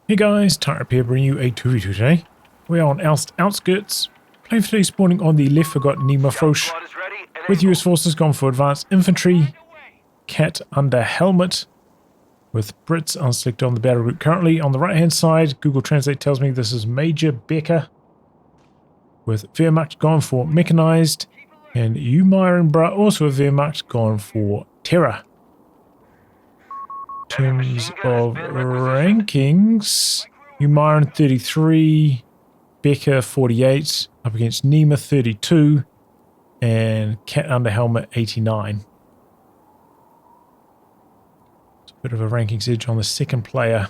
Hey guys, Tightrope here, bringing you a 2v2 today. We are on Elst Outskirts. Playing for today, spawning on the left, we've got Nimahfrosch. With US forces gone for advanced infantry. CatUnderHelmet. With Brits unselected on the battle group currently. On the right hand side, Google Translate tells me this is Major Becker. With Wehrmacht gone for Mechanized. And UMirinBrah also with Wehrmacht gone for Terror. In terms of rankings, UMirin 33, Becker 48, up against Nimah 32, and CatUnderHelmet 89. It's a bit of a rankings edge on the second player.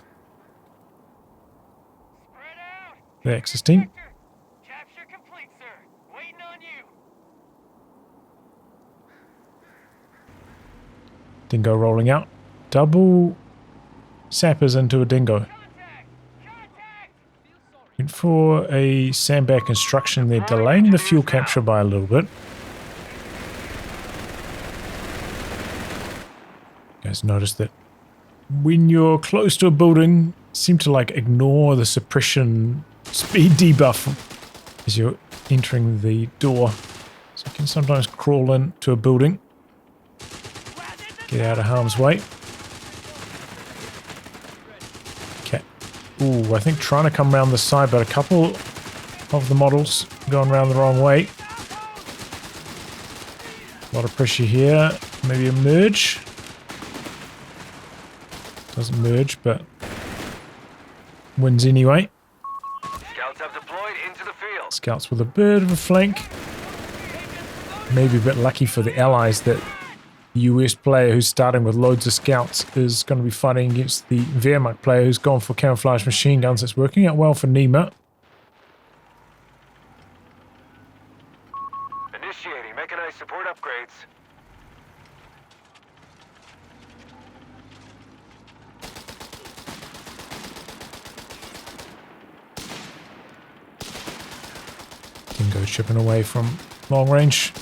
The Axis team. Capture complete, sir. Waiting on you. Dingo rolling out. Double sappers into a dingo. Went for a sandbag construction. They're delaying the fuel capture by a little bit. You guys notice that when you're close to a building, seem to like ignore the suppression speed debuff as you're entering the door. So you can sometimes crawl into a building, get out of harm's way. Ooh, I think trying to come around the side, but a couple of the models going around the wrong way. A lot of pressure here. Maybe a merge. Doesn't merge, but wins anyway. Scouts have deployed into the field. Scouts with a bit of a flank. Maybe a bit lucky for the allies that the US player who's starting with loads of scouts is going to be fighting against the Wehrmacht player who's gone for camouflage machine guns. It's working out well for Nimah. Initiating mechanized support upgrades. Dingo chipping away from long range.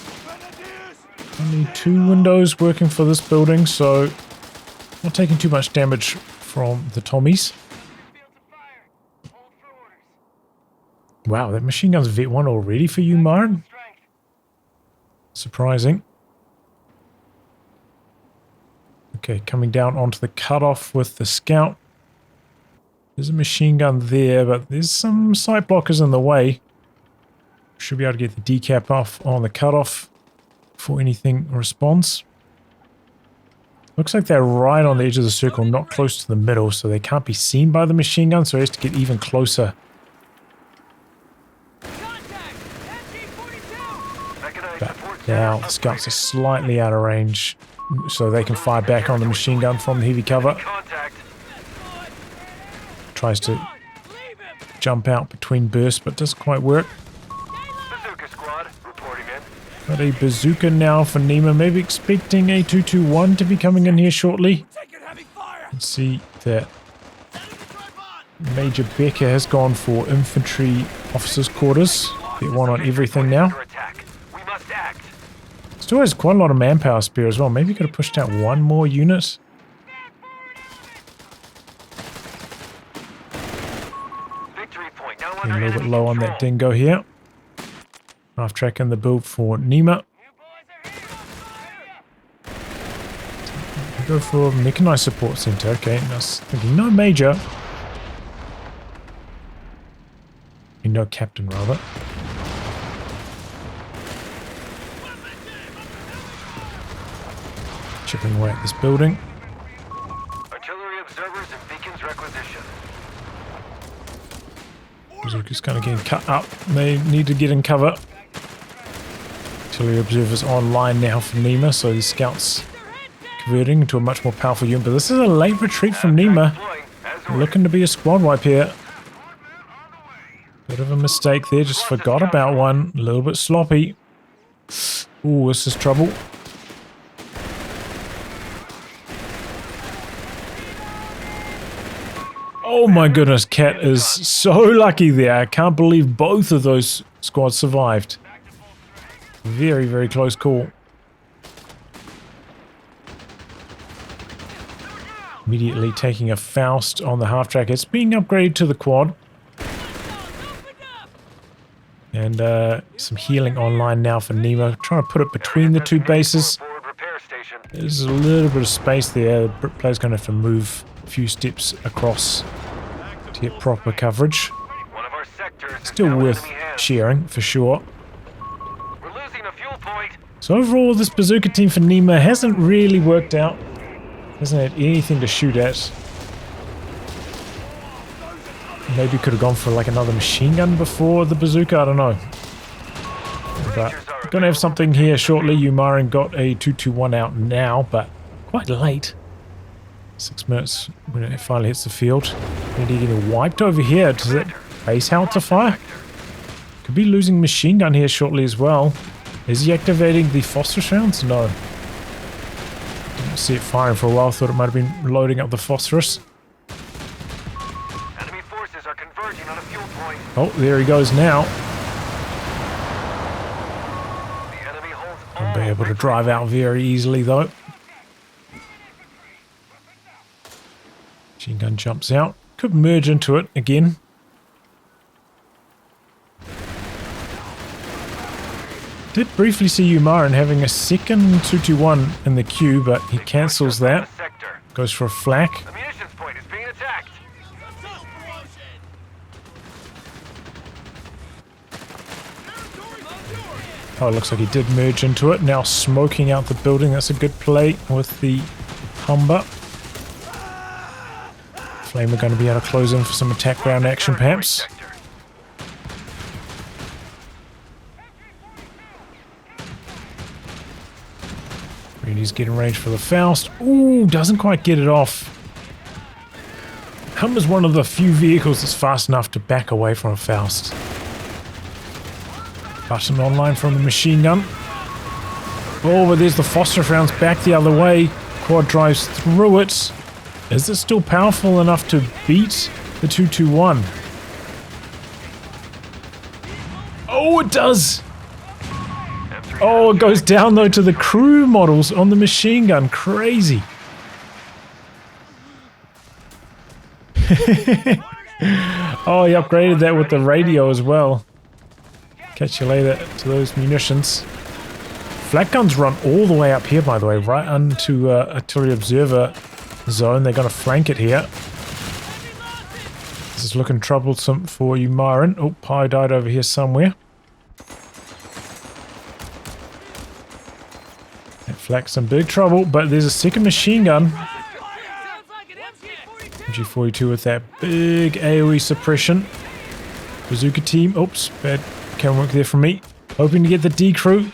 Only 2 windows working for this building, so not taking too much damage from the Tommies. Wow, that machine gun's vet 1 already for you, Marn? Surprising. Okay, coming down onto the cutoff with the scout. There's a machine gun there, but there's some sight blockers in the way. Should be able to get the decap off on the cutoff before anything responds. Looks like they're right on the edge of the circle, not close to the middle, so they can't be seen by the machine gun, so he has to get even closer. But now the scouts are slightly out of range, so they can fire back on the machine gun from the heavy cover. Tries to jump out between bursts, but doesn't quite work. Got a bazooka now for Nimah, maybe expecting a 221 to be coming in here shortly. Let's see that Major Becker has gone for infantry officers' quarters. Get 1 on everything now. Still has quite a lot of manpower spare as well. Maybe could have pushed out 1 more unit. Getting a little bit low on that dingo here. Half tracking the build for Nimah. Go for mechanized support center. Okay, I was thinking no major. No captain, rather. Chipping away at this building. Artillery observers and beacons requisition. Bazooka's kind of getting cut up. They need to get in cover. Artillery observers online now for Nimah, so the scouts converting into a much more powerful unit. But this is a late retreat from Nimah. Looking to be a squad wipe here. Bit of a mistake there, just forgot about 1. A little bit sloppy. Ooh, this is trouble. Oh my goodness, Cat is so lucky there. I can't believe both of those squads survived. Very, very close call. Immediately taking a Faust on the half-track. It's being upgraded to the quad. And some healing online now for Nima. Trying to put it between the two bases. There's a little bit of space there. The player's going to have to move a few steps across to get proper coverage. Still worth sharing, for sure. So overall, this bazooka team for Nima hasn't really worked out. Hasn't had anything to shoot at. Maybe could have gone for like another machine gun before the bazooka, I don't know. But gonna have something here shortly. UMirin got a 221 out now, but quite late. 6 minutes when it finally hits the field. Maybe getting wiped over here. Does it base howitzer fire? Could be losing machine gun here shortly as well. Is he activating the phosphorus rounds? No. Didn't see it firing for a while. Thought it might have been loading up the phosphorus. Enemy forces are converging on a fuel point. Oh, there he goes now. The enemy holds I'll be able to drive out very easily though. Machine gun jumps out. Could merge into it again. Did briefly see UMirin having a second 221 in the queue, but he cancels that. Goes for a flak. The munitions point is being attacked. Oh, it looks like he did merge into it. Now smoking out the building. That's a good play with the Humber. Flame are going to be able to close in for some attack ground action, perhaps. He's getting range for the Faust. Ooh, doesn't quite get it off. Humber's one of the few vehicles that's fast enough to back away from a Faust. Button online from the machine gun. Oh, but there's the phosphorus rounds back the other way. Quad drives through it. Is it still powerful enough to beat the 221? Oh, it does! Oh, it goes down though to the crew models on the machine gun. Crazy. Oh, he upgraded that with the radio as well. Catch you later to those munitions. Flak guns run all the way up here, by the way, right onto artillery observer zone. They're going to flank it here. This is looking troublesome for UMirin. Oh, Pi died over here somewhere. Flak's in big trouble, but there's a second machine gun. G42 with that big AoE suppression. Bazooka team. Oops, bad camera work there from me. Hoping to get the D crew.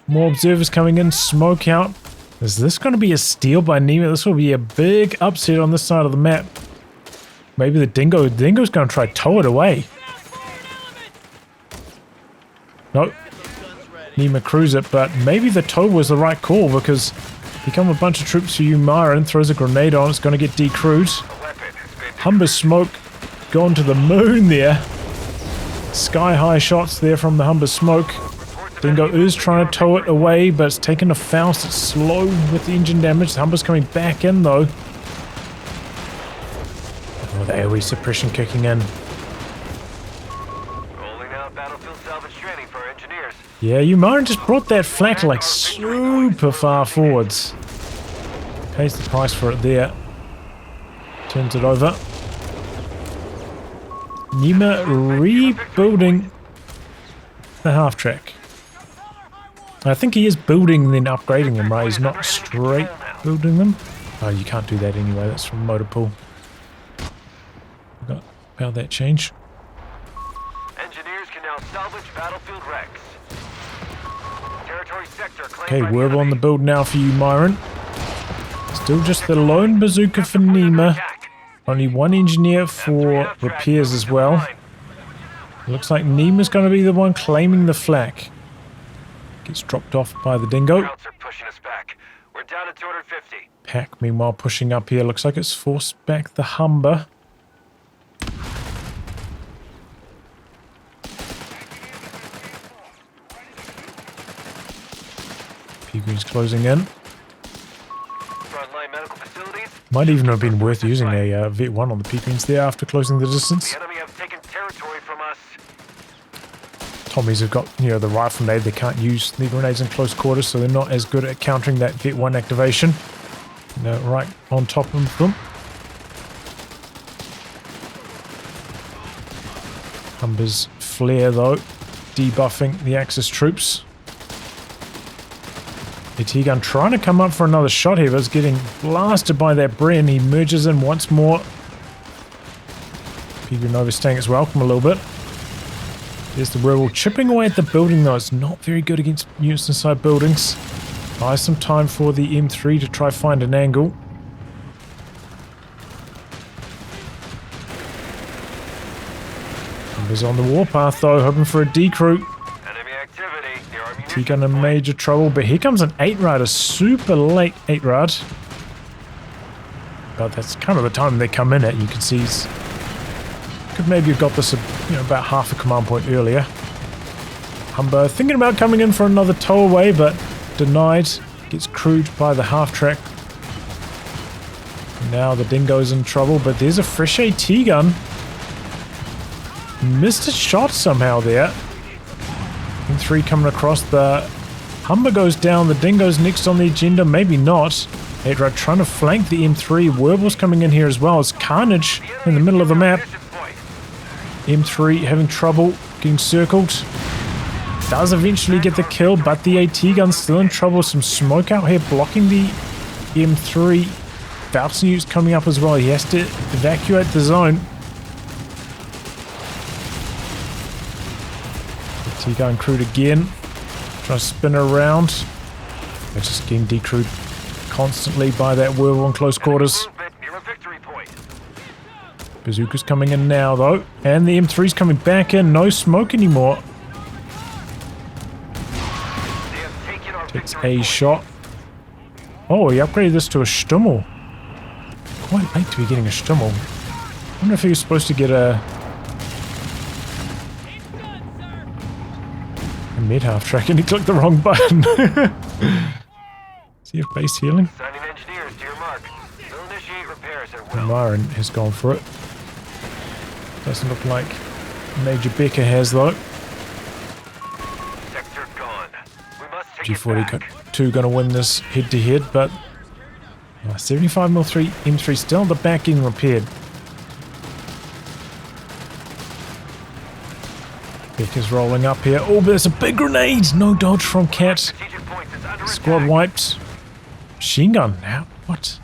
More observers coming in. Smoke out. Is this going to be a steal by Nima? This will be a big upset on this side of the map. Maybe the Dingo. The Dingo's going to try to tow it away. Nope. Nima crews it, but maybe the tow was the right call because here come a bunch of troops for UMirin, throws a grenade on, it's going to get decrewed. Humber smoke gone to the moon there. Sky high shots there from the Humber smoke. Dingo is trying to tow it away, but it's taking a Faust. It's slow with the engine damage. The Humber's coming back in though. Oh, the AoE suppression kicking in. Yeah, UMirin just brought that flak like super far forwards. Pays the price for it there. Turns it over. Nima rebuilding the half-track. I think he is building then upgrading them, right? He's not straight building them. Oh, you can't do that anyway. That's from motor pool. Forgot about that change. Engineers can now salvage battlefield wrecks. Okay, we're on the build now for UMirin. Still just the lone bazooka for Nima. Only one engineer for repairs as well. Looks like Nima's going to be the one claiming the flak. Gets dropped off by the Dingo. Pack, meanwhile, pushing up here. Looks like it's forced back the Humber. Peagreen's closing in. Might even have been worth using a Vet 1 on the P-Greens there after closing the distance. The enemy have taken territory from us. Tommies have got, you know, the rifle nade. They can't use the grenades in close quarters, so they're not as good at countering that Vet 1 activation. They're right on top of them. Humber's flare, though, debuffing the Axis troops. AT gun trying to come up for another shot here, but it's getting blasted by that Bren. He merges in once more. P-Green overstaying its welcome a little bit. There's the werewolf chipping away at the building, though. It's not very good against units inside buildings. Buy some time for the M3 to try find an angle. Humber's on the warpath, though, hoping for a decrew. T-gun in major trouble, but here comes an 8-rad, a super late 8-rad. But that's kind of the time they come in at. You can see he's could maybe have got this, you know, about half a command point earlier. Humber thinking about coming in for another tow away, but denied. Gets crewed by the half-track. Now the Dingo's in trouble, but there's a fresh AT gun. Missed a shot somehow there. M3 coming across, the Humber goes down, the Dingo's next on the agenda, maybe not. 8-rad trying to flank the M3, Werewolf's coming in here as well. It's Carnage in the middle of the map. M3 having trouble getting circled. Does eventually get the kill, but the AT gun's still in trouble. Some smoke out here blocking the M3. Valsnu's coming up as well, he has to evacuate the zone. T-gun crewed again. Try to spin around. They're just getting decrewed constantly by that werewolf in close quarters. Bazooka's coming in now, though. And the M3's coming back in. No smoke anymore. Takes a shot. Oh, he upgraded this to a Stummel. Quite late to be getting a Stummel. I wonder if he was supposed to get a mid half track and he clicked the wrong button. Does he have base healing? Myron has gone for it. Doesn't look like Major Becker has, though. G42 going to win this head to head, but 75mm M3 still on the back getting repaired. Becker's rolling up here. Oh, but there's a big grenade! No dodge from Cat. Squad wiped. Machine gun. Now, what?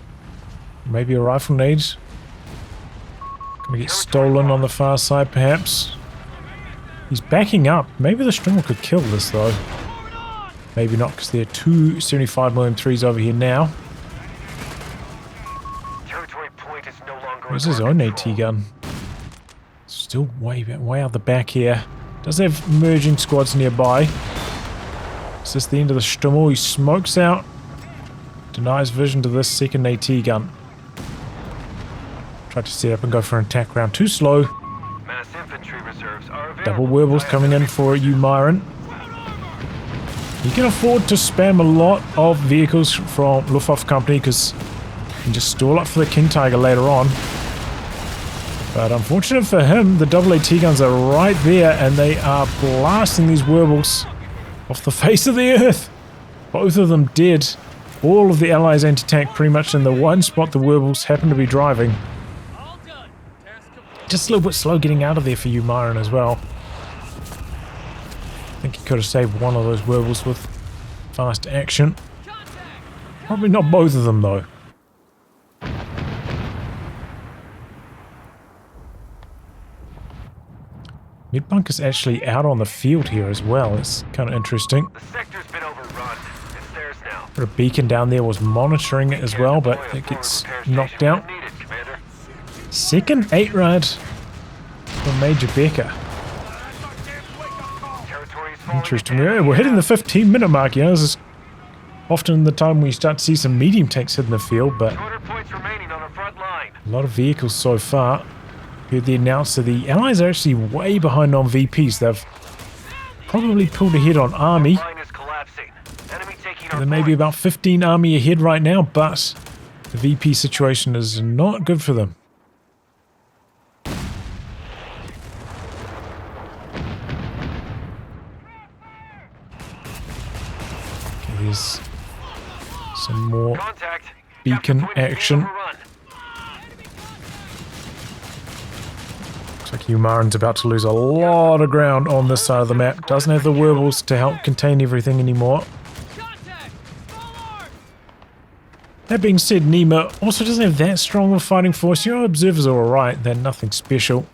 Maybe a rifle nade. Gonna get stolen on the far side, perhaps. He's backing up. Maybe the stringer could kill this, though. Maybe not, because there are two 75mm M3s over here now. Where's his own AT gun? Still way out the back here. Does have merging squads nearby. Is this the end of the Stummel? He smokes out. Denies vision to this second AT gun. Tried to set up and go for an attack round. Too slow. Double werewolves coming in for UMirin. You can afford to spam a lot of vehicles from Luftwaffe Company because you can just stall up for the King Tiger later on. But unfortunate for him, the double AT guns are right there and they are blasting these werewolves off the face of the earth. Both of them dead. All of the allies anti-tank pretty much in the one spot the werewolves happen to be driving. Just a little bit slow getting out of there for UMirin as well. I think he could have saved one of those werewolves with fast action. Probably not both of them, though. Mid-bunker's actually out on the field here as well. It's kind of interesting. The sector's been overrun. It's theirs now. But a beacon down there was monitoring it as well, but it gets knocked out. Second 8-rad from Major Becker. Interesting. We're hitting the 15-minute mark, you know. This is often the time we start to see some medium tanks hitting the field, but a lot of vehicles so far. Heard the announcer, the Allies are actually way behind on VPs. They've probably pulled ahead on Army. There may be about 15 Army ahead right now, but The VP situation is not good for them. Okay, there's some more beacon action. Looks like UMirin's about to lose a lot of ground on this side of the map. Doesn't have the werewolves to help contain everything anymore. That being said, Nima also doesn't have that strong of a fighting force. You know, observers are alright, they're nothing special.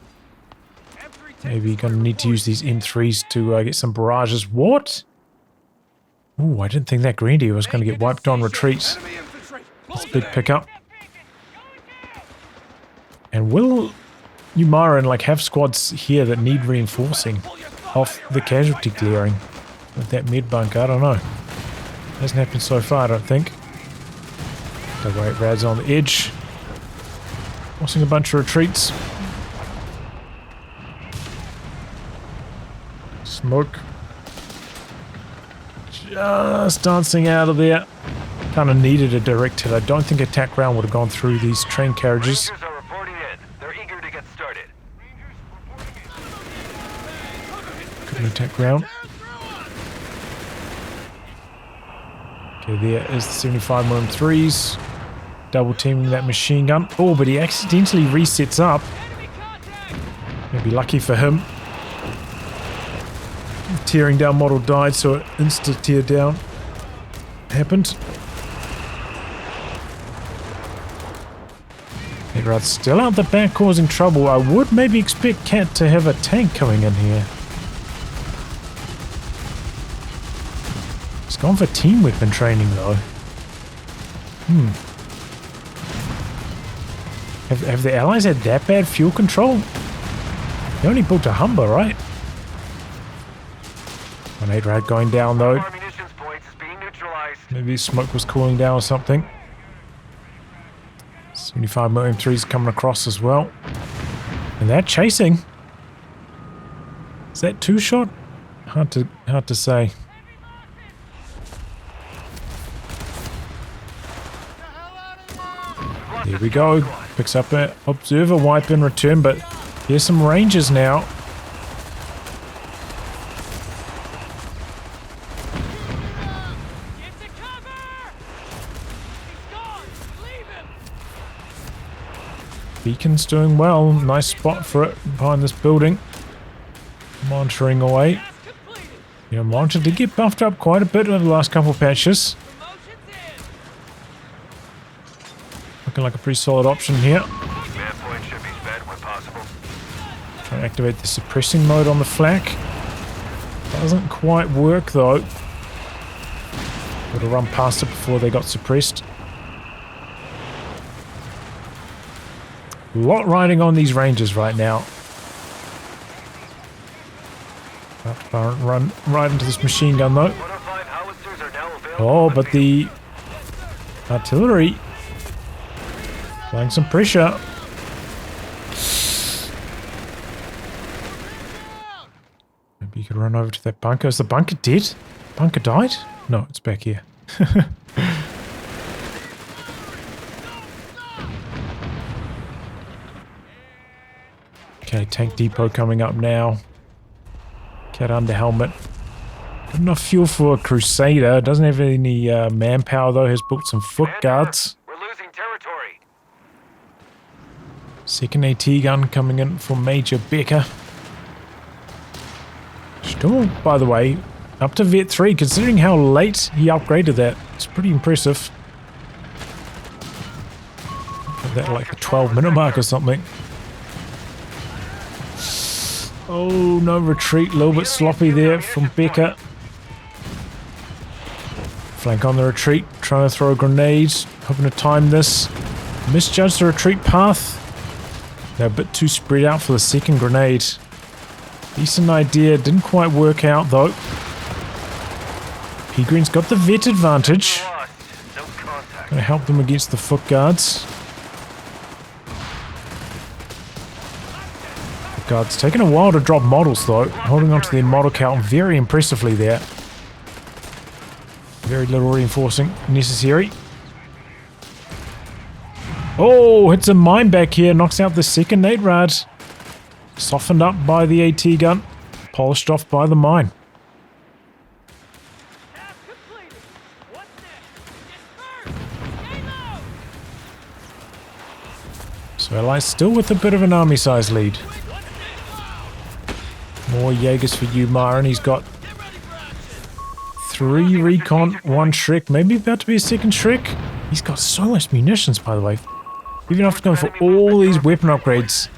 Maybe you're gonna need to use these M3s to get some barrages. What? Ooh, I didn't think that Grenadier was gonna get wiped on retreat. That's a big pickup. And will UMirin like have squads here that need reinforcing off the casualty clearing with that med bunker? I don't know. Hasn't happened so far, I don't think. Double 8 rads on the edge. Forcing a bunch of retreats. Smoke. Just dancing out of there. Kind of needed a direct hit. I don't think a attack round would have gone through these train carriages. Rangers are reporting in. They're eager to get started. Couldn't attack round. Okay, there is the 75mm 3s. Double teaming that machine gun. Oh, but he accidentally resets up. Maybe lucky for him. Tearing down model died, so it insta tear down happened. Edrad's still out the back causing trouble. I would maybe expect Cat to have a tank coming in here. He's gone for team weapon training though. Have the Allies had that bad fuel control? They only built a Humber, right? One Edrad going down though. Maybe smoke was cooling down or something. 75mm M3s coming across as well. And they're chasing. Is that two shot? Hard to say. There we go. Picks up an observer wipe in return, but here's some Rangers now. Beacon's doing well. Nice spot for it behind this building. Monitoring away. You know, Monitor did get buffed up quite a bit over the last couple of patches. Looking like a pretty solid option here. Trying to activate the suppressing mode on the flak. Doesn't quite work though. Got to run past it before they got suppressed. A lot riding on these Rangers right now. About to run right into this machine gun though. Oh, but the artillery applying some pressure. Maybe you could run over to that bunker. Is the bunker dead? Bunker died? No, it's back here. Okay, tank depot coming up now. CatUnderHelmet. Got enough fuel for a Crusader. Doesn't have any manpower though. Has built some foot guards. We're losing territory. Second AT gun coming in for Major Becker. Still, by the way, up to Vet 3, considering how late he upgraded that. It's pretty impressive. Got that like the 12-minute mark or something. Oh, no retreat. A little bit sloppy there from Becker. Flank on the retreat. Trying to throw a grenade. Hoping to time this. Misjudged the retreat path. They're a bit too spread out for the second grenade. Decent idea. Didn't quite work out though. P-Green's got the vet advantage. Gonna help them against the foot guards. Guards taking a while to drop models though, holding onto their model count very impressively there. Very little reinforcing necessary. Oh, hits a mine back here. Knocks out the second nade rad. Softened up by the AT gun. Polished off by the mine. Task completed. What's next? Disperse. Stay low. So Allies still with a bit of an army-size lead. More Jaegers for UMirin. He's got 3 recon, 1 Shrek. Maybe about to be a second Shrek. He's got so much munitions, by the way. Even after going for all these weapon upgrades,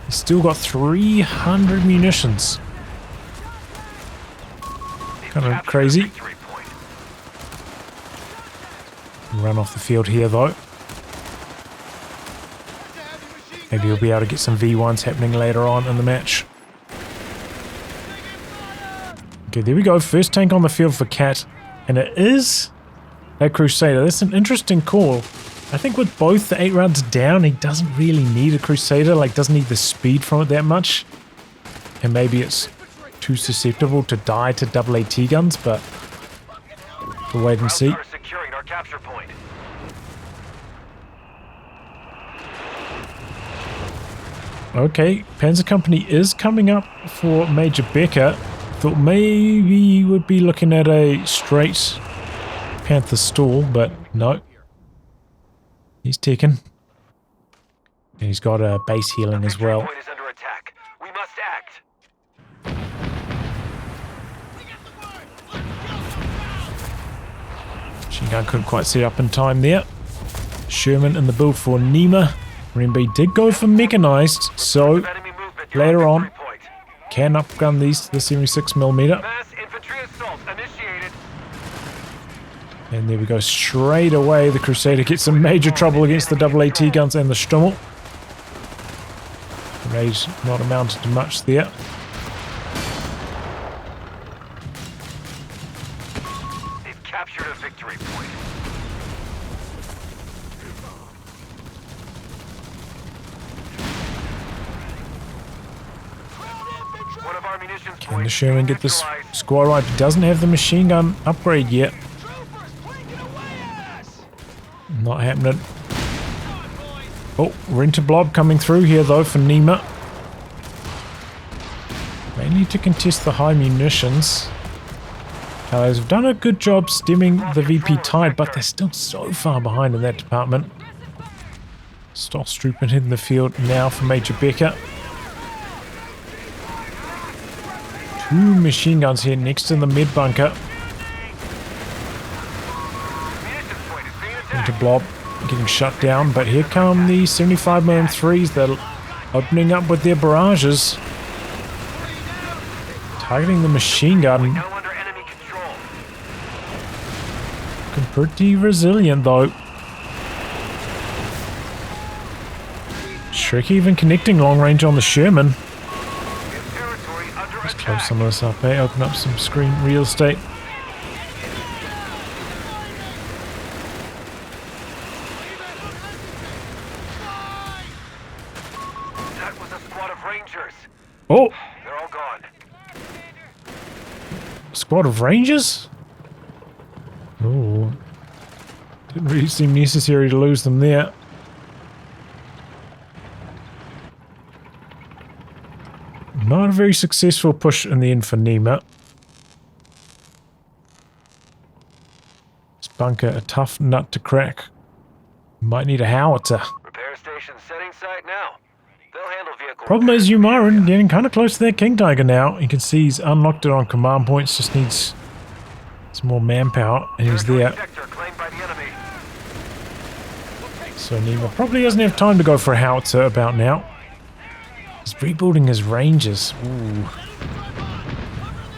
he's still got 300 munitions. Kind of crazy. Run off the field here, though. Maybe he'll be able to get some V1s happening later on in the match. Okay, there we go. First tank on the field for Cat. And it is that Crusader. That's an interesting call. I think with both the 8 rounds down, he doesn't really need a Crusader. Like, doesn't need the speed from it that much. And maybe it's too susceptible to die to double AT guns, but we'll wait and see. Securing our capture point. Okay, Panzer Company is coming up for Major Becker. Thought maybe he would be looking at a straight Panther stall, but no. He's taken. And he's got a base healing as well. Point is under attack. We must act. Machine gun couldn't quite set up in time there. Sherman in the build for Nima. UMirinBrah did go for Mechanized, so later on can upgun these to the 76mm. Mass infantry assault initiated. And there we go, straight away the Crusader gets some major trouble against the double AT guns and the Stummel. Rage not amounted to much there. They've captured a victory point. One of our munitions Can the points Sherman get this neutralized. squad right? He doesn't have the machine gun upgrade yet. Not happening. Oh, Renter Blob coming through here though for Nima. They need to contest the high munitions. Allies have done a good job stemming the VP tide, but they're still so far behind in that department. Stormtrooper in the field now for Major Becker. 2 machine guns here next to the mid bunker. Munitions point is being attacked. Into Blob getting shut down, but here come the 75mm 3s that are opening up with their barrages. Targeting the machine gun. Now under enemy control. Looking pretty resilient though. Shrek even connecting long range on the Sherman. Territory under Let's attack. close some of this up, eh? Open up some screen real estate. That was a squad of Rangers. Oh! They're all gone. Squad of Rangers? Oh. Didn't really seem necessary to lose them there. Not a very successful push in the end for Nima. This bunker a tough nut to crack. Might need a howitzer. Repair station setting site now. They'll handle vehicle. Problem is UMirin getting kind of close to that King Tiger now. You can see he's unlocked it on command points, just needs some more manpower, and he's there. Sector claimed by the enemy. So Nima probably doesn't have time to go for a howitzer about now. He's rebuilding his ranges. Ooh.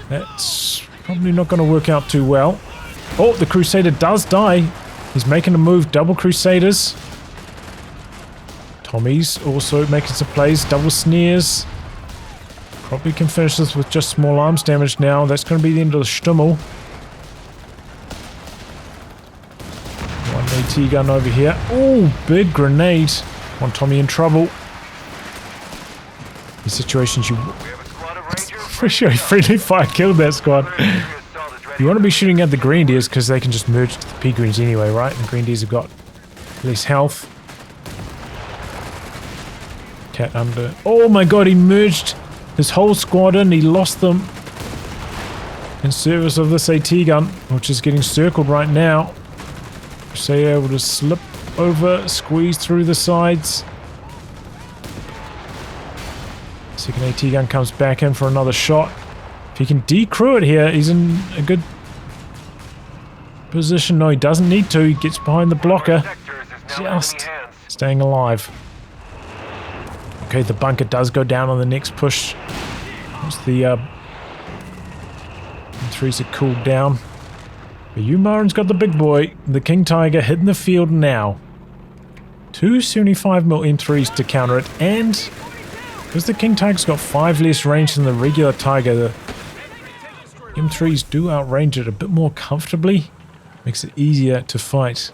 That's probably not going to work out too well. Oh, the Crusader does die. He's making a move. Double Crusaders. Tommy's also making some plays. Double snares. Probably can finish this with just small arms damage now. That's going to be the end of the Stummel. One AT gun over here. Oh, big grenade. One Tommy in trouble. These situations you... We have a squad of Rangers. For sure, friendly fire killed that squad. You want to be shooting at the Grenadiers because they can just merge to the P-Greens anyway, right? The Grenadiers have got less health. Cat under. Oh my god, he merged his whole squad in. He lost them in service of this AT gun, which is getting circled right now. So you're able to slip over, squeeze through the sides. Second AT gun comes back in for another shot. If he can decrew it here, he's in a good position. No, he doesn't need to. He gets behind the blocker. Just staying alive. Okay, the bunker does go down on the next push. Once the M3s are cooled down. But UMirin's got the big boy. The King Tiger hitting the field now. 2 75mm M3s to counter it, and because the King Tiger's got 5 less range than the regular Tiger, the M3s do outrange it a bit more comfortably. Makes it easier to fight.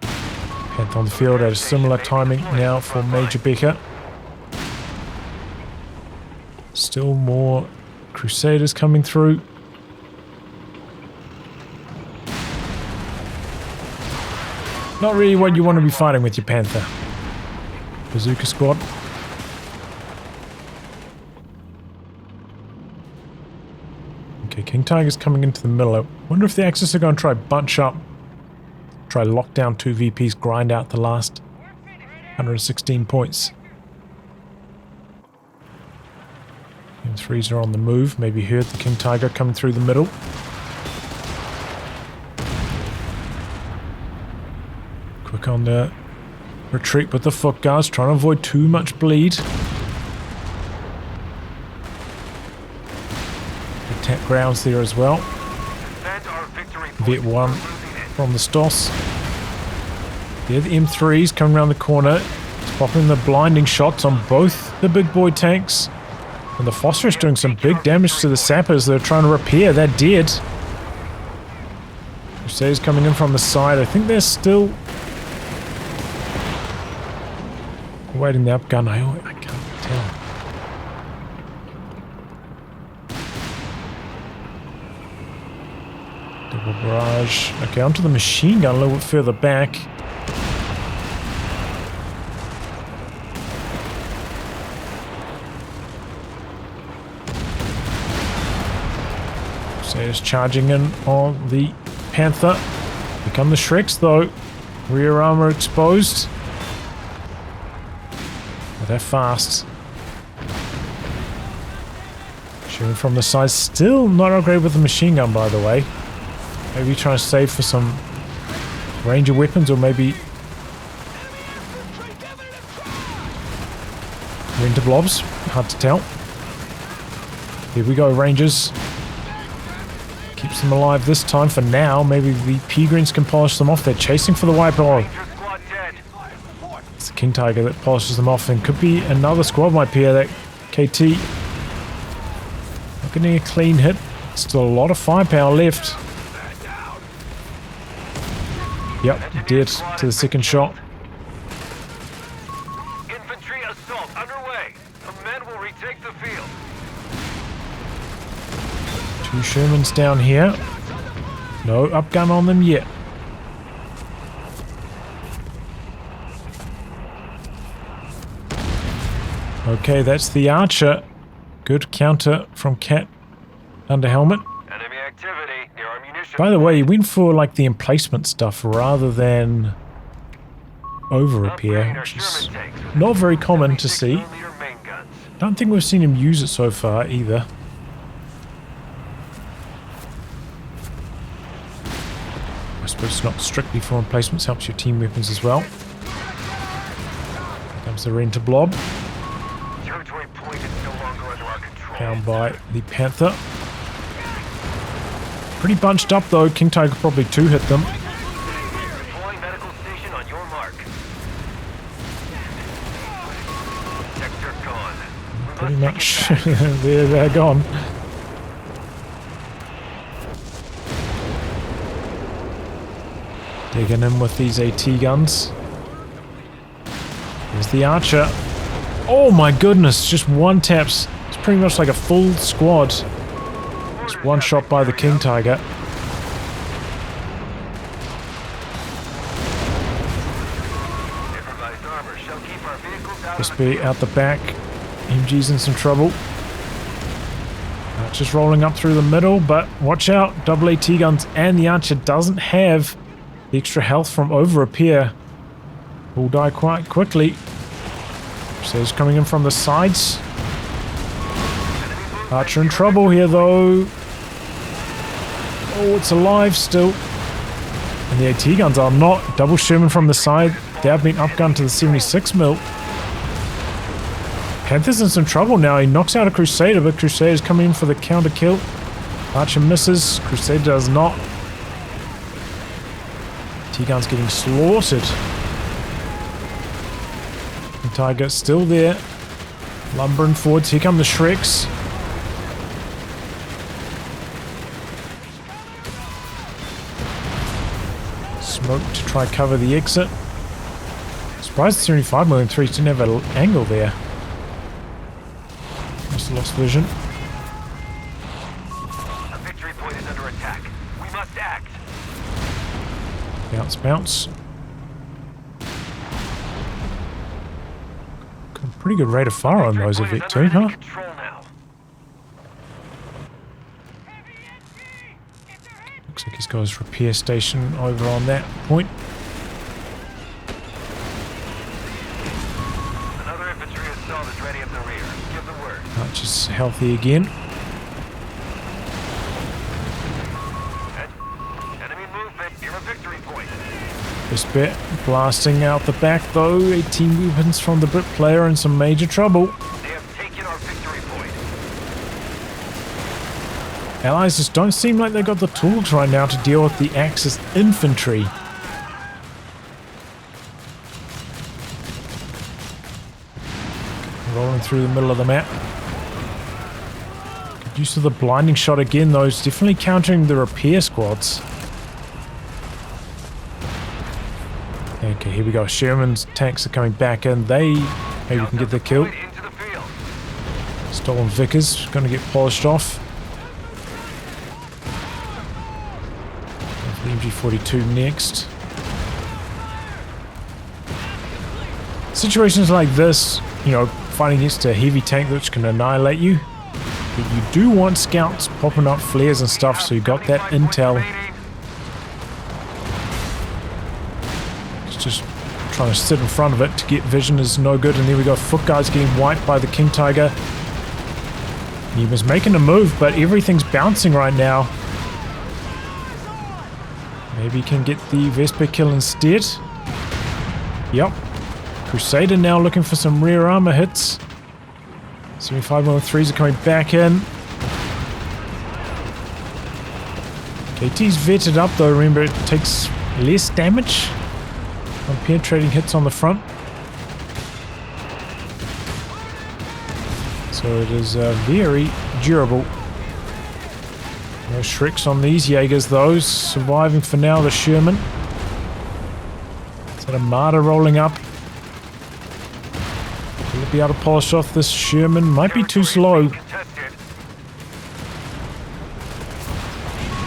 Panther on the field at a similar timing now for Major Becker. Still more Crusaders coming through. Not really what you want to be fighting with your Panther. Bazooka squad. Okay, King Tiger's coming into the middle. I wonder if the Axis are going to try bunch up. Try lock down 2 VPs, grind out the last 116 points. M3s are on the move. Maybe heard the King Tiger coming through the middle. Quick on the retreat with the foot guards, trying to avoid too much bleed. Attack grounds there as well. Vet 1 from the Stoss. There the M3s coming around the corner. It's popping the blinding shots on both the big boy tanks. And the Phosphorus doing some big damage to the sappers they're trying to repair. They're dead. Crusaders coming in from the side. I think they're still waiting the upgun. I can't tell. Double barrage. Okay, onto the machine gun a little bit further back. Crusaders charging in on the Panther. Here come the Shreks though. Rear armor exposed. But they're fast. Shooting from the side. Still not upgraded with the machine gun, by the way. Maybe trying to save for some ranger weapons, or maybe winter blobs. Hard to tell. Here we go, Rangers. Keeps them alive this time for now. Maybe the P-Greens can polish them off. They're chasing for the white ball. It's the King Tiger that polishes them off, and could be another squad might appear. That KT not getting a clean hit. Still a lot of firepower left. Yep, dead to the second shot. Infantry assault underway. The men will retake the field. 2 Shermans down here. No upgun on them yet. Okay, that's the Archer. Good counter from CatUnderHelmet. Enemy activity near our munitions. By the way, he went for like the emplacement stuff rather than over repair, which is not very common to see. I don't think we've seen him use it so far either. I suppose it's not strictly for emplacements, helps your team weapons as well. Here comes the Renter Blob. Territory point is no longer under our control. Down by the Panther. Pretty bunched up though. King Tiger probably 2 hit them. Deploying medical station on your mark. Sector gone. Pretty much. They're gone. Digging in with these AT guns. There's the Archer. Oh my goodness, just one taps. It's pretty much like a full squad. Just one shot by the King Tiger. Improvised armor shall keep our Spear out the back. MG's in some trouble. Just rolling up through the middle, but watch out. Double AT guns, and the Archer doesn't have the extra health from over repair. Will die quite quickly. Crusaders coming in from the sides. Archer in trouble here though. Oh, it's alive still. And the AT guns are not. Double Sherman from the side. They have been upgunned to the 76mm. Panther's in some trouble now. He knocks out a Crusader, but Crusader's coming in for the counter kill. Archer misses. Crusader does not. T-gun's getting slaughtered. And Tiger still there. Lumbering forwards. Here come the Shreks. Smoke to try cover the exit. Surprised the 75mm threes didn't have an angle there. Just lost vision. A victory point is under attack. We must act. Bounce, bounce. Got a pretty good rate of fire on those, Victory Vic point is too, under huh? enemy control now. Looks like he's got his repair station over on that point. Another infantry assault is ready up the rear. Give the word. Archer's healthy again. Enemy movement near a victory point. This bit blasting out the back though. 18 weapons from the Brit player in some major trouble. They have taken our victory point. Allies just don't seem like they've got the tools right now to deal with the Axis infantry. Rolling through the middle of the map. Good use of the blinding shot again though. It's definitely countering the repair squads. Okay, here we go. Sherman's tanks are coming back in. They maybe can get the kill. Into the field. Stolen Vickers going to get polished off. The MG42 next. Situations like this, you know, fighting against a heavy tank which can annihilate you. But you do want scouts popping up flares and stuff, so you got that intel. It's just trying to sit in front of it to get vision is no good. And there we go, Foot Guard's getting wiped by the King Tiger. He was making a move, but everything's bouncing right now. Maybe he can get the Vesper kill instead. Yep. Crusader now looking for some rear armor hits. 75mm3s are coming back in. KT's vetted up though. Remember, it takes less damage on penetrating hits on the front. So it is very durable. No Shreks on these Jaegers though. Surviving for now, the Sherman. Is that a Marder rolling up? Will it be able to polish off this Sherman? Might be too slow.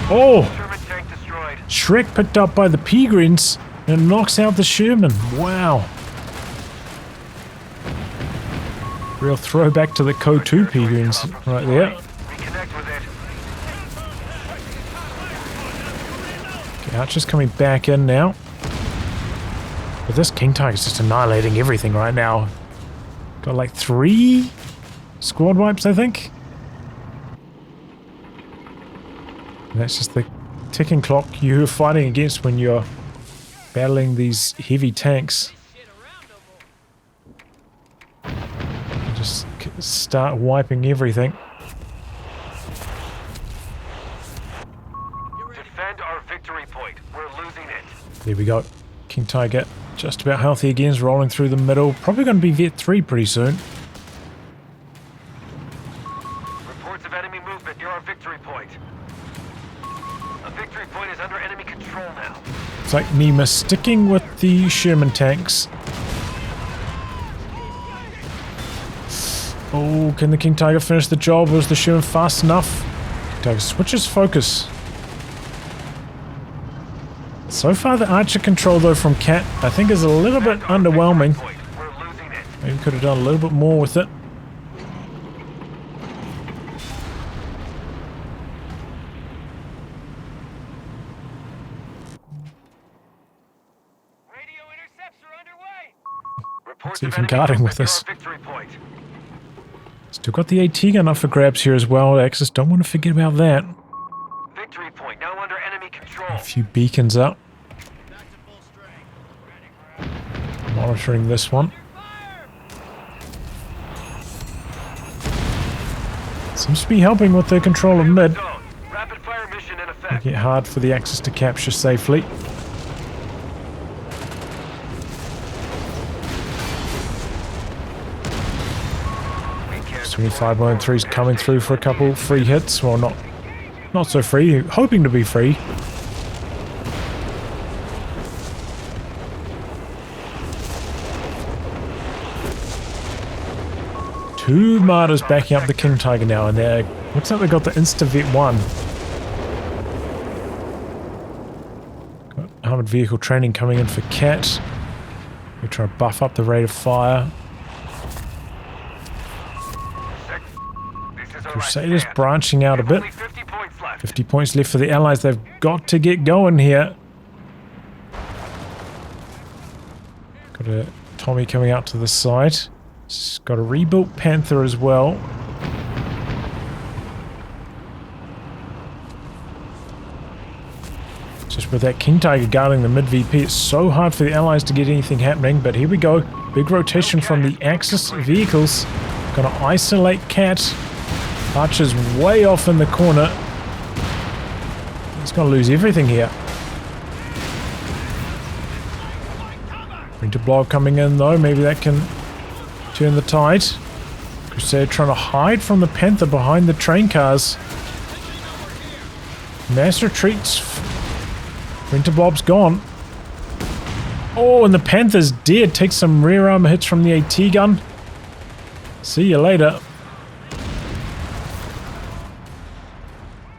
Oh! Sherman tank destroyed. Shrek picked up by the Peregrines and knocks out the Sherman. Wow. Real throwback to the COH3 Peregrines right there. Reconnect with it. Okay, Archer's coming back in now. But this King Tiger's just annihilating everything right now. Got like 3 squad wipes, I think. And that's just the ticking clock you're fighting against when you're battling these heavy tanks. You just start wiping everything. Defend our victory point. We're losing it. There we go. King Tiger just about healthy again, is rolling through the middle. Probably going to be Vet 3 pretty soon. Reports of enemy movement near our victory point. A victory point is under enemy control now. It's like Nima sticking with the Sherman tanks. Oh, can the King Tiger finish the job? Was the Sherman fast enough? King Tiger switches focus. So far the Archer control though from Cat I think is a little bit underwhelming. Maybe could have done a little bit more with it. Radio intercepts are underway. Reports See of if I'm enemy guarding movement with near us. our victory point. Still got the AT gun up for grabs here as well. Axis, don't want to forget about that. Victory point now under enemy control. A few beacons up. Back to full strength. Ready for Monitoring this one. fire. Seems to be helping with their control of mid. Zone. Rapid fire mission in effect. Making it hard for the Axis to capture safely. We can't 25.3's coming through for a couple free hits. Well, not so free. Hoping to be free. Two martyrs backing up the King Tiger now, and they're looks like they got the Insta-Vet 1. Got armored vehicle training coming in for Cat. We're trying to buff up the rate of fire. This is our Crusaders last branching out a stand. bit. Only 50 points left. 50 points left for the Allies. They've got to get going here. Got a Tommy coming out to the side. It's got a rebuilt Panther as well. Just with that King Tiger guarding the mid-VP, it's so hard for the Allies to get anything happening. But here we go. Big rotation from the Axis vehicles. Gonna isolate Cat. Archer's way off in the corner. He's gonna lose everything here. Winterblow coming in though. Maybe that can turn the tide. Crusader trying to hide from the Panther behind the train cars. Mass retreats. Winterblob's gone. Oh, and the Panther's dead. Takes some rear armor hits from the AT gun. See you later.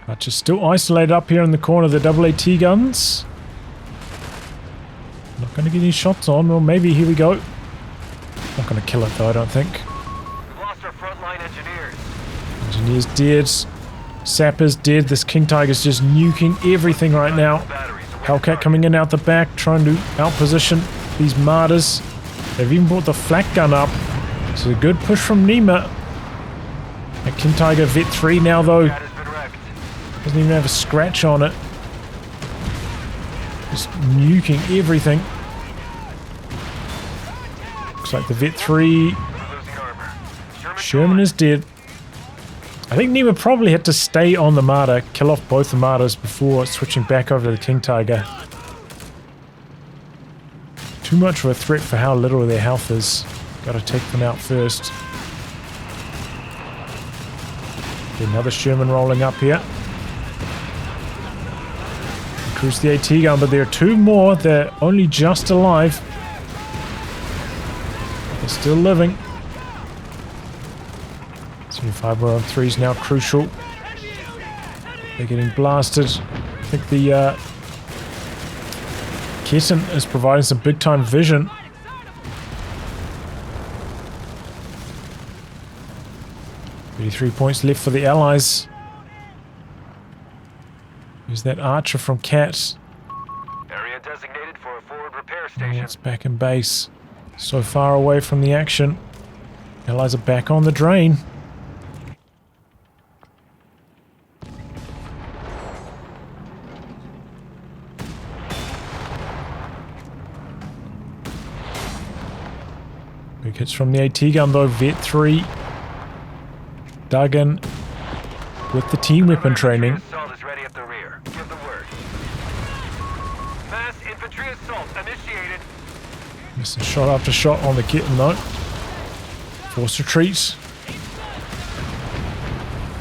Archer's still isolated up here in the corner of the double AT guns. Not going to get any shots on. Well, maybe here we go. Not going to kill it though, I don't think. We've lost our frontline engineers. Engineer's dead. Sapper's dead. This King Tiger's just nuking everything right now. Batteries away Hellcat from coming in out the back, trying to outposition these martyrs. They've even brought the flak gun up. So a good push from Nima. That King Tiger Vet 3 now though. target. Has been wrecked. Doesn't even have a scratch on it. Just nuking everything. Looks like the Vet 3. We're losing armor. Sherman is dead. I think Nima probably had to stay on the Martyr, kill off both the Martyrs before switching back over to the King Tiger. Too much of a threat for how little their health is. Gotta take them out first. Another Sherman rolling up here. Cruise the AT gun, but there are two more. They're only just alive. They're still living. 75 on 3 is now crucial. They're getting blasted. I think the Kitten is providing some big time vision. Three points left for the Allies. Here's that Archer from Cat. Area designated for a forward repair Oh, station. it's back in base. So far away from the action. Allies are back on the drain. Big hits from the AT gun though. Vet 3. Duggan with the team weapon training. Assault is ready at the rear. Give the word. Mass infantry assault initiated. Missing shot after shot on the Kitten though. Force retreats.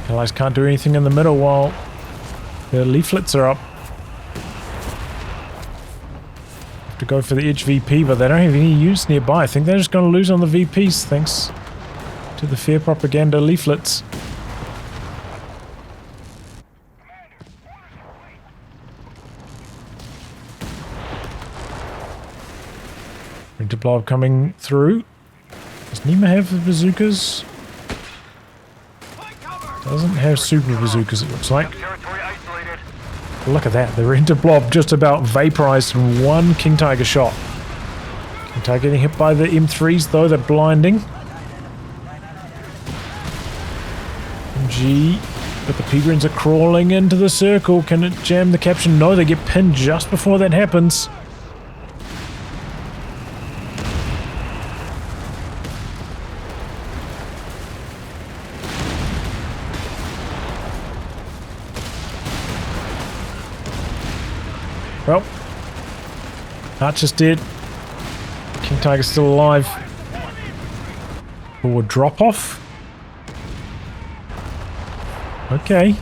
Allies can't do anything in the middle while the leaflets are up. Have to go for the edge VP, but they don't have any units nearby. I think they're just going to lose on the VPs thanks to the fair propaganda leaflets. Winterblow coming through. There's Nima have bazookas? Doesn't have super bazookas, it looks like. Territory isolated. Look at that. The render blob just about vaporized in one King Tiger shot. King Tiger getting hit by the M3s, though. They're blinding. MG. But the Pigrins are crawling into the circle. Can it jam the caption? No, they get pinned just before that happens. Well, Archer's dead. King Tiger's still alive. Forward drop off. Okay,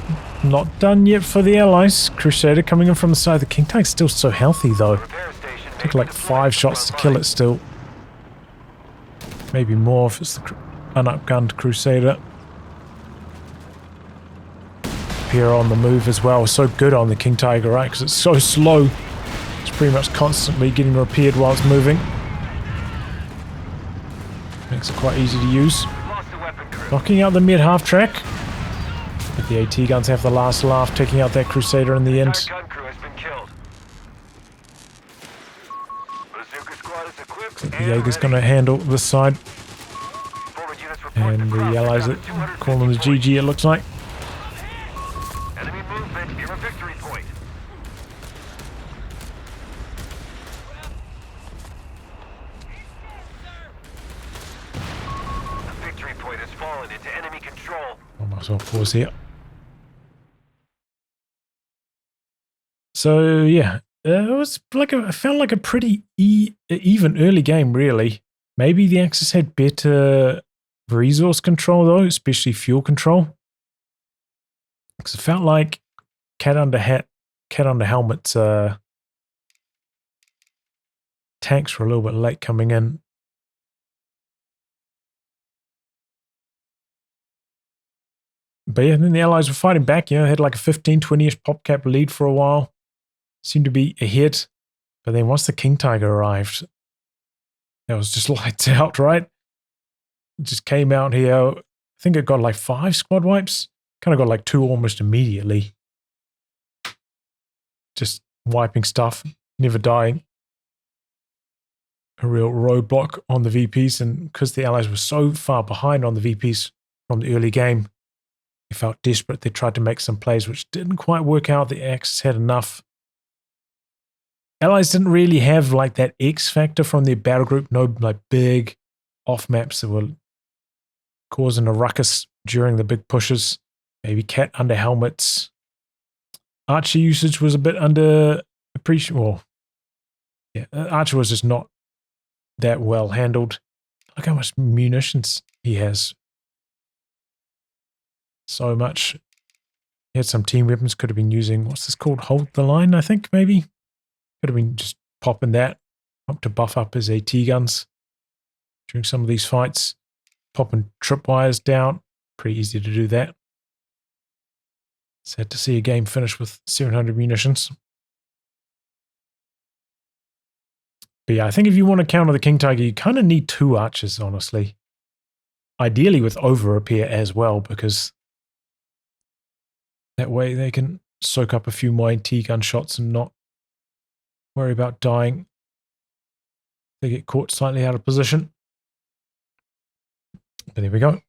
not done yet for the Allies. Crusader coming in from the side. The King Tiger's still so healthy though. Took like 5 shots to kill it still. Maybe more if it's the unupgunned Crusader. Here on the move as well. So good on the King Tiger, right? Because it's so slow. It's pretty much constantly getting repaired while it's moving. Makes it quite easy to use. Knocking out the mid half track. But the AT guns have the last laugh, taking out that Crusader in the end. So the Jaeger's going to handle this side. And the Allies are calling the GG, it looks like. Enemy movement near a victory point. The victory point has fallen into enemy control. I might as well pause here. So yeah, it was like I felt like a pretty even early game, really. Maybe the Axis had better resource control though, especially fuel control. Because it felt like CatUnderHelmet's tanks were a little bit late coming in. But yeah, then the Allies were fighting back, you know, had like a 15-20-ish pop cap lead for a while. Seemed to be ahead. But then once the King Tiger arrived, that was just lights out, right? It just came out here. I think it got like 5 squad wipes. Kind of got like 2 almost immediately. Just wiping stuff, never dying. A real roadblock on the VPs, and because the Allies were so far behind on the VPs from the early game, they felt desperate. They tried to make some plays which didn't quite work out. The Axis had enough. Allies didn't really have like that X factor from their battle group. No like big off maps that were causing a ruckus during the big pushes. Maybe CatUnderHelmet's Archer usage was a bit under appreciated. Well, yeah, Archer was just not that well handled. Look how much munitions he has. So much. He had some team weapons. Could have been using, what's this called? Hold the line, I think, maybe. Could have been just popping that up to buff up his AT guns during some of these fights. Popping tripwires down. Pretty easy to do that. Sad to see a game finish with 700 munitions. But yeah, I think if you want to counter the King Tiger, you kind of need 2 archers, honestly. Ideally with over repair as well, because that way they can soak up a few more AT gun shots and not worry about dying. They get caught slightly out of position. But there we go.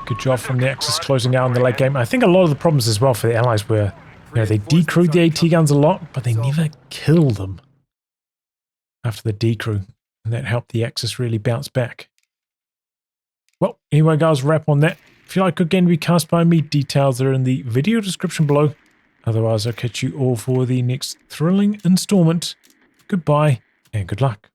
Good job from the Axis closing out in the late game. I think a lot of the problems as well for the Allies were, you know, they decrewed the AT guns a lot, but they never killed them after the decrew. And that helped the Axis really bounce back. Well, anyway, guys, wrap on that. If you like good game to be cast by me, details are in the video description below. Otherwise, I'll catch you all for the next thrilling installment. Goodbye and good luck.